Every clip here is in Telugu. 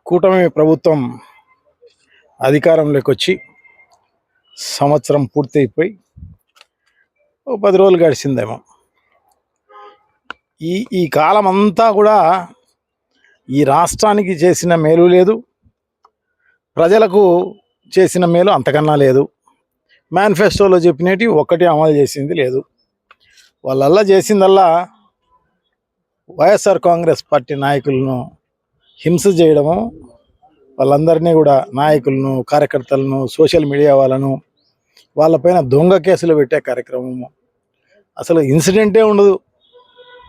కూటమి ప్రభుత్వం అధికారంలోకి వచ్చి సంవత్సరం పూర్తయిపోయి ఓ 10 రోజులు గడిచిందేమో. ఈ కాలం అంతా కూడా ఈ రాష్ట్రానికి చేసిన మేలు లేదు, ప్రజలకు చేసిన మేలు అంతకన్నా లేదు. మేనిఫెస్టోలో చెప్పినవి ఒక్కటి అమలు చేసింది లేదు. వాళ్ళల్లా చేసిందల్లా వైఎస్ఆర్ కాంగ్రెస్ పార్టీ నాయకులను హింస చేయడము, వాళ్ళందరినీ కూడా నాయకులను, కార్యకర్తలను, సోషల్ మీడియా వాళ్ళపైన దొంగ కేసులు పెట్టే కార్యక్రమము. అసలు ఇన్సిడెంటే ఉండదు,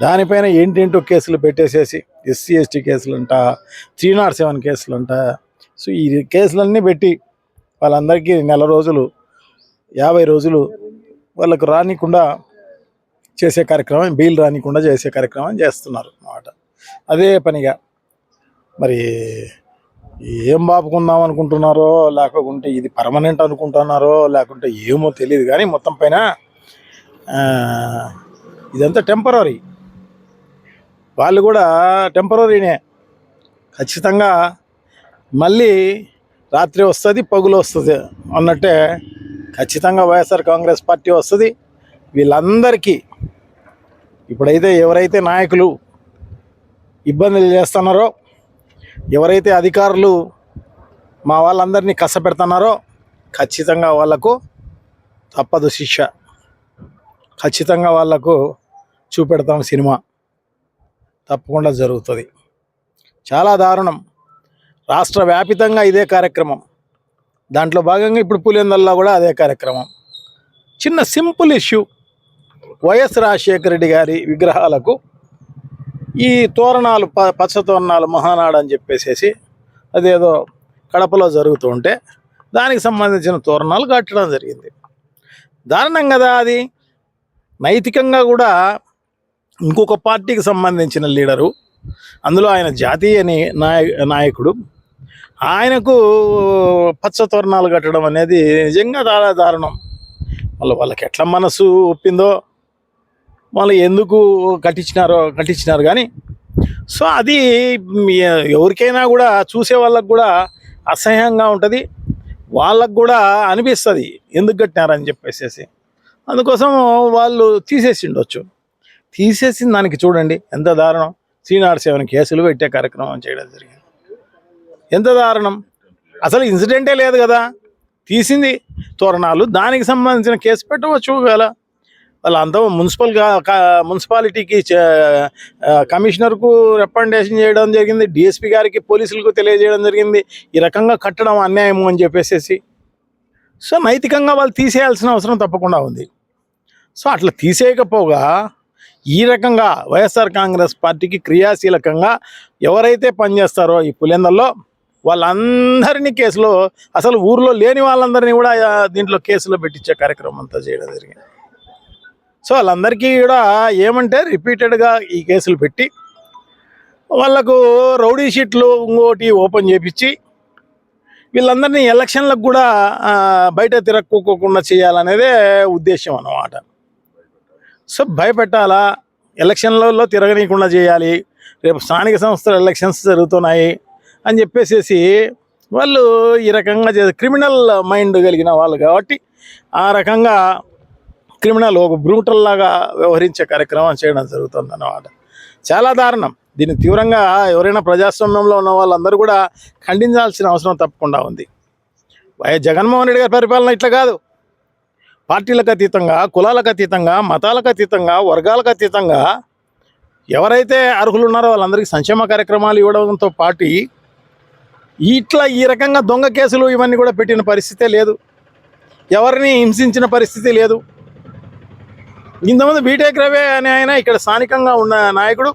దానిపైన ఏంటేంటో కేసులు పెట్టేసేసి ఎస్సీ ఎస్టీ కేసులంట, 307 కేసులంట. సో ఈ కేసులన్నీ పెట్టి వాళ్ళందరికీ నెల రోజులు 50 రోజులు వాళ్ళకు రానికుండా చేసే కార్యక్రమం, బెయిల్ రానికుండా చేసే కార్యక్రమం చేస్తున్నారు అన్నమాట. అదే పనిగా మరి ఏం బాపుకుందాం అనుకుంటున్నారో, లేకుంటే ఇది పర్మనెంట్ అనుకుంటున్నారో, లేకుంటే ఏమో తెలియదు. కానీ మొత్తం పైన ఇదంతా టెంపరరీ. వాళ్ళు కూడా టెంపరరీనే. ఖచ్చితంగా మళ్ళీ రాత్రి వస్తుంది, పగులు వస్తుంది అన్నట్టే ఖచ్చితంగా వైఎస్ఆర్ కాంగ్రెస్ పార్టీ వస్తుంది. వీళ్ళందరికీ ఇప్పుడైతే ఎవరైతే నాయకులు ఇబ్బందులు చేస్తున్నారో, ఎవరైతే అధికారులు మా వాళ్ళందరినీ కష్టపెడుతున్నారో, ఖచ్చితంగా వాళ్లకు తప్పదు శిక్ష. ఖచ్చితంగా వాళ్లకు చూపెడతాం సినిమా, తప్పకుండా జరుగుతుంది. చాలా దారుణం. రాష్ట్ర వ్యాపితంగా ఇదే కార్యక్రమం. దాంట్లో భాగంగా ఇప్పుడు పులివెందులలో కూడా అదే కార్యక్రమం. చిన్న simple issue, YS Rajasekhara Reddy గారి విగ్రహాలకు ఈ తోరణాలు, పచ్చ తోరణాలు మహానాడు అని చెప్పేసి అదేదో కడపలో జరుగుతూ ఉంటే దానికి సంబంధించిన తోరణాలు కట్టడం జరిగింది. దారుణం కదా అది. నైతికంగా కూడా ఇంకొక పార్టీకి సంబంధించిన లీడరు, అందులో ఆయన జాతీయ నాయకుడు, ఆయనకు పచ్చ తోరణాలు కట్టడం అనేది నిజంగా చాలా దారుణం. వాళ్ళకి ఎట్లా మనసు ఒప్పిందో, వాళ్ళు ఎందుకు కట్టించినారు కానీ. సో అది ఎవరికైనా కూడా, చూసే వాళ్ళకు కూడా అసహ్యంగా ఉంటుంది, వాళ్ళకు కూడా అనిపిస్తుంది ఎందుకు కట్టినారని చెప్పేసి. అందుకోసం వాళ్ళు తీసేసి ఉండొచ్చు. తీసేసిన దానికి చూడండి ఎంత దారుణం. 307 కేసులు పెట్టే కార్యక్రమం చేయడం జరిగింది. ఎంత దారుణం. అసలు ఇన్సిడెంటే లేదు కదా, తీసింది తోరణాలు, దానికి సంబంధించిన కేసు పెట్టవచ్చు. వేళ వాళ్ళంతా మున్సిపాలిటీకి, కమిషనర్కు రికమెండేషన్ చేయడం జరిగింది, డిఎస్పీ గారికి, పోలీసులకు తెలియజేయడం జరిగింది ఈ రకంగా కట్టడం అన్యాయము అని చెప్పేసి. సో నైతికంగా వాళ్ళు తీసేయాల్సిన అవసరం తప్పకుండా ఉంది. సో అట్లా తీసేయకపోగా ఈ రకంగా వైఎస్ఆర్ కాంగ్రెస్ పార్టీకి క్రియాశీలకంగా ఎవరైతే పనిచేస్తారో ఈ పులివెందులలో వాళ్ళందరినీ కేసులో, అసలు ఊర్లో లేని వాళ్ళందరినీ కూడా దీంట్లో కేసులో పెట్టించే కార్యక్రమం అంతా చేయడం జరిగింది. సో వాళ్ళందరికీ కూడా ఏమంటే రిపీటెడ్గా ఈ కేసులు పెట్టి వాళ్ళకు రౌడీ షీట్లు ఇంకోటి ఓపెన్ చేపించి వీళ్ళందరినీ ఎలక్షన్లకు కూడా బయట తిరక్కోకుండా చేయాలనేదే ఉద్దేశం అన్నమాట. సో భయపెట్టాలా, ఎలక్షన్లలో తిరగనీయకుండా చేయాలి, రేపు స్థానిక సంస్థల ఎలక్షన్స్ జరుగుతున్నాయి అని చెప్పేసి వాళ్ళు ఈ రకంగా క్రిమినల్ మైండ్ కలిగిన వాళ్ళు కాబట్టి ఆ రకంగా క్రిమినల్, ఒక బ్రూటల్ లాగా వ్యవహరించే కార్యక్రమం చేయడం జరుగుతుంది అన్నమాట. చాలా దారుణం. దీన్ని తీవ్రంగా ఎవరైనా ప్రజాస్వామ్యంలో ఉన్న వాళ్ళందరూ కూడా ఖండించాల్సిన అవసరం తప్పకుండా ఉంది. వైఎస్ జగన్మోహన్ రెడ్డి గారి పరిపాలన ఇట్లా కాదు. పార్టీలకు అతీతంగా, కులాలకు అతీతంగా, మతాలకు అతీతంగా, వర్గాలకు అతీతంగా ఎవరైతే అర్హులు ఉన్నారో వాళ్ళందరికీ సంక్షేమ కార్యక్రమాలు ఇవ్వడంతో పాటు ఇట్లా ఈ రకంగా దొంగ కేసులు ఇవన్నీ కూడా పెట్టిన పరిస్థితే లేదు, ఎవరిని హింసించిన పరిస్థితి లేదు. ఇంతకుముందు బీటెక్ రవి అనే ఆయన ఇక్కడ స్థానికంగా ఉన్న నాయకుడు,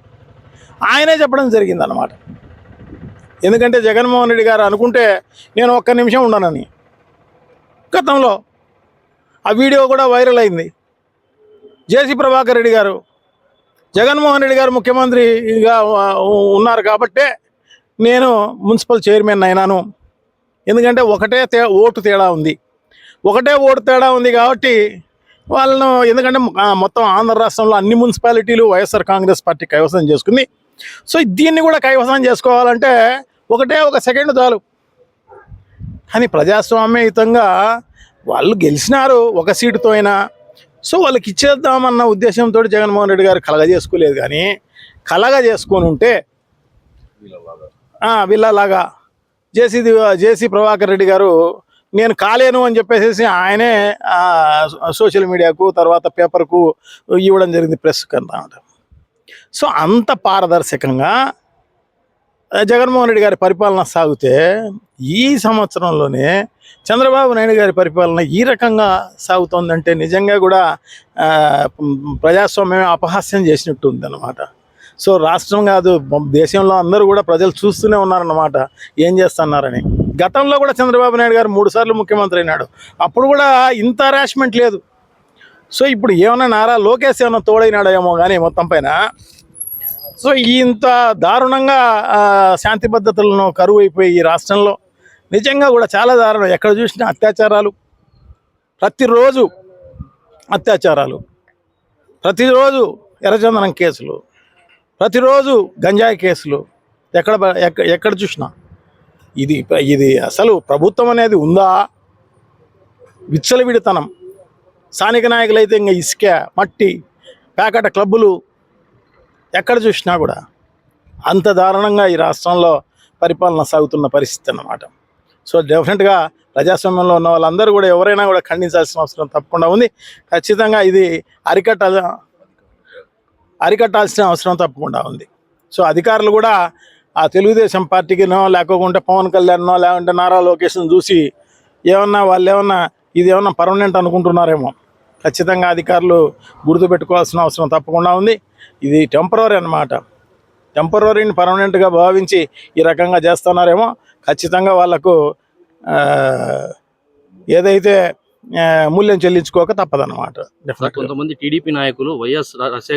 ఆయనే చెప్పడం జరిగిందన్నమాట. ఎందుకంటే జగన్మోహన్ రెడ్డి గారు అనుకుంటే నేను ఒక్క నిమిషం ఉండనని. గతంలో ఆ వీడియో కూడా వైరల్ అయింది. జేసీ ప్రభాకర్ రెడ్డి గారు, జగన్మోహన్ రెడ్డి గారు ముఖ్యమంత్రిగా ఉన్నారు కాబట్టే నేను మున్సిపల్ చైర్మన్ అయినాను, ఎందుకంటే ఒకటే ఓటు తేడా ఉంది కాబట్టి వాళ్ళను, ఎందుకంటే మొత్తం ఆంధ్ర రాష్ట్రంలో అన్ని మున్సిపాలిటీలు వైఎస్ఆర్ కాంగ్రెస్ పార్టీ కైవసం చేసుకుని సో దీన్ని కూడా కైవసం చేసుకోవాలంటే ఒక సెకండ్ చాలు. కానీ ప్రజాస్వామ్యయుతంగా వాళ్ళు గెలిచినారు ఒక సీటుతో అయినా, సో వాళ్ళకి ఇచ్చేద్దామన్న ఉద్దేశంతో జగన్మోహన్ రెడ్డి గారు కలగజేసుకోలేదు. కానీ కలగజేసుకొని ఉంటే వీళ్ళలాగా జేసీ ప్రభాకర్ రెడ్డి గారు నేను కాలేను అని చెప్పేసి ఆయనే సోషల్ మీడియాకు తర్వాత పేపర్కు ఇవ్వడం జరిగింది, ప్రెస్కు అన్నమాట. సో అంత పారదర్శకంగా జగన్మోహన్ రెడ్డి గారి పరిపాలన సాగితే ఈ సంవత్సరంలోనే చంద్రబాబు నాయుడు గారి పరిపాలన ఈ రకంగా సాగుతోందంటే నిజంగా కూడా ప్రజాస్వామ్యం అపహాస్యం చేసినట్టు ఉందన్నమాట. సో రాష్ట్రం కాదు, దేశంలో అందరూ కూడా ప్రజలు చూస్తూనే ఉన్నారన్నమాట ఏం చేస్తున్నారని. గతంలో కూడా చంద్రబాబు నాయుడు గారు 3 సార్లు ముఖ్యమంత్రి అయినాడు, అప్పుడు కూడా ఇంత హరాస్మెంట్ లేదు. సో ఇప్పుడు ఏమన్నా నారా లోకేష్ ఏమన్నా తోడైనాడేమో కానీ మొత్తం పైన సో ఇంత దారుణంగా శాంతి భద్రతలను కరువు అయిపోయి ఈ రాష్ట్రంలో నిజంగా కూడా చాలా దారుణం. ఎక్కడ చూసినా అత్యాచారాలు, ప్రతిరోజు అత్యాచారాలు, ప్రతిరోజు ఎర్రచందనం కేసులు, ప్రతిరోజు గంజాయి కేసులు, ఎక్కడ చూసినా ఇది అసలు ప్రభుత్వం అనేది ఉందా? విచ్చలవిడితనం. స్థానిక నాయకులైతే ఇంకా ఇసుక, మట్టి, ప్యాకెట్ క్లబ్బులు, ఎక్కడ చూసినా కూడా అంత దారుణంగా ఈ రాష్ట్రంలో పరిపాలన సాగుతున్న పరిస్థితి అన్నమాట. సో డెఫినెట్గా ప్రజాస్వామ్యంలో ఉన్న వాళ్ళందరూ కూడా ఎవరైనా కూడా ఖండించాల్సిన అవసరం తప్పకుండా ఉంది. ఖచ్చితంగా ఇది అరికట్టాల్సిన అవసరం తప్పకుండా ఉంది. సో అధికారులు కూడా ఆ తెలుగుదేశం పార్టీకినో లేకపోతే పవన్ కళ్యాణ్నో లేకుంటే నారా లోకేష్ను చూసి వాళ్ళు ఏమన్నా ఇది ఏమన్నా పర్మనెంట్ అనుకుంటున్నారేమో. ఖచ్చితంగా అధికారులు గుర్తుపెట్టుకోవాల్సిన అవసరం తప్పకుండా ఉంది. ఇది టెంపరరీ అన్నమాట. టెంపరరీని పర్మనెంట్గా భావించి ఈ రకంగా చేస్తున్నారేమో. ఖచ్చితంగా వాళ్లకు ఏదైతే మూల్యం చెల్లించుకోక తప్పదన్నమాట. కొంతమంది టీడీపీ నాయకులు వైఎస్ రాజశేఖర్